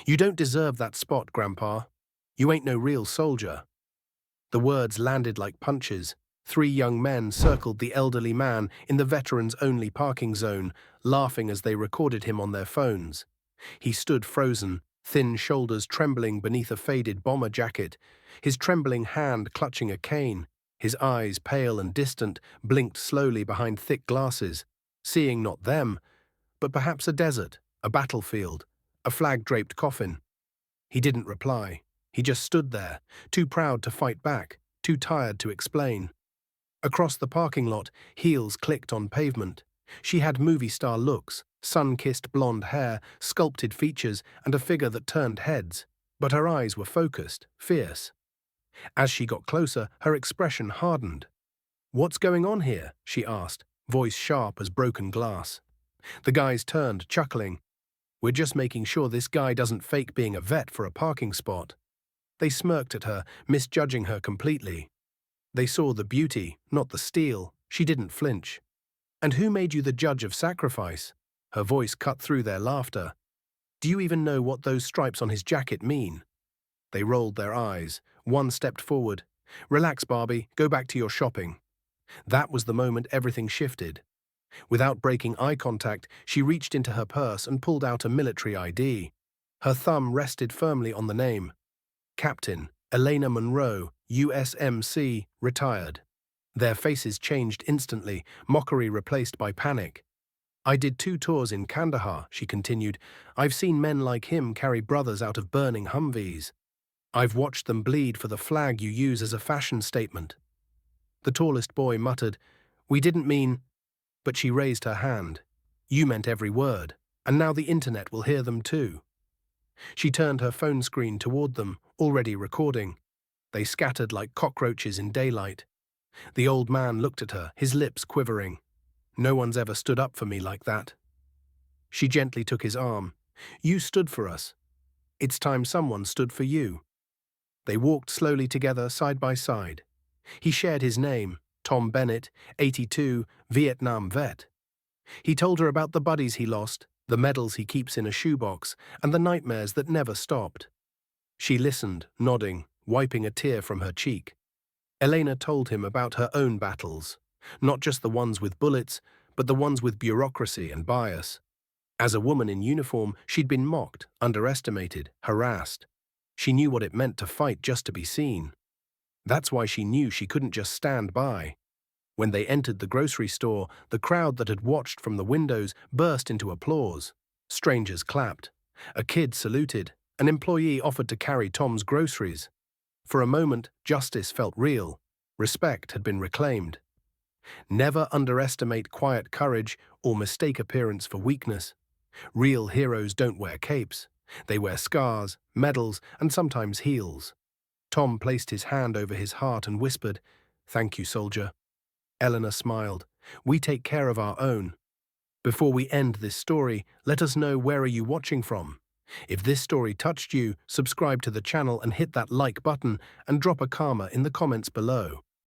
You don't deserve that spot, Grandpa. You ain't no real soldier. The words landed like punches. 3 young men circled the elderly man in the veterans-only parking zone, laughing as they recorded him on their phones. He stood frozen, thin shoulders trembling beneath a faded bomber jacket, his trembling hand clutching a cane. His eyes, pale and distant, blinked slowly behind thick glasses, seeing not them, but perhaps a desert, a battlefield, a flag-draped coffin. He didn't reply. He just stood there, too proud to fight back, too tired to explain. Across the parking lot, heels clicked on pavement. She had movie star looks, sun-kissed blonde hair, sculpted features, and a figure that turned heads. But her eyes were focused, fierce. As she got closer, her expression hardened. "What's going on here?" she asked, voice sharp as broken glass. The guys turned, chuckling. "We're just making sure this guy doesn't fake being a vet for a parking spot." They smirked at her, misjudging her completely. They saw the beauty, not the steel. She didn't flinch. "And who made you the judge of sacrifice?" Her voice cut through their laughter. "Do you even know what those stripes on his jacket mean?" They rolled their eyes. One stepped forward. "Relax, Barbie. Go back to your shopping." That was the moment everything shifted. Without breaking eye contact, she reached into her purse and pulled out a military ID. Her thumb rested firmly on the name. Captain Elena Monroe, USMC, retired. Their faces changed instantly, mockery replaced by panic. "I did 2 tours in Kandahar," she continued. "I've seen men like him carry brothers out of burning Humvees. I've watched them bleed for the flag you use as a fashion statement." The tallest boy muttered, "We didn't mean—" But she raised her hand. "You meant every word, and now the internet will hear them too." She turned her phone screen toward them, already recording. They scattered like cockroaches in daylight. The old man looked at her, his lips quivering. "No one's ever stood up for me like that." She gently took his arm. "You stood for us. It's time someone stood for you." They walked slowly together, side by side. He shared his name, Tom Bennett, 82, Vietnam vet. He told her about the buddies he lost, the medals he keeps in a shoebox, and the nightmares that never stopped. She listened, nodding, wiping a tear from her cheek. Elena told him about her own battles, not just the ones with bullets, but the ones with bureaucracy and bias. As a woman in uniform, she'd been mocked, underestimated, harassed. She knew what it meant to fight just to be seen. That's why she knew she couldn't just stand by. When they entered the grocery store, the crowd that had watched from the windows burst into applause. Strangers clapped. A kid saluted. An employee offered to carry Tom's groceries. For a moment, justice felt real. Respect had been reclaimed. Never underestimate quiet courage or mistake appearance for weakness. Real heroes don't wear capes. They wear scars, medals, and sometimes heels. Tom placed his hand over his heart and whispered, "Thank you, soldier." Eleanor smiled. "We take care of our own." Before we end this story, let us know, where are you watching from? If this story touched you, subscribe to the channel and hit that like button, and drop a karma in the comments below.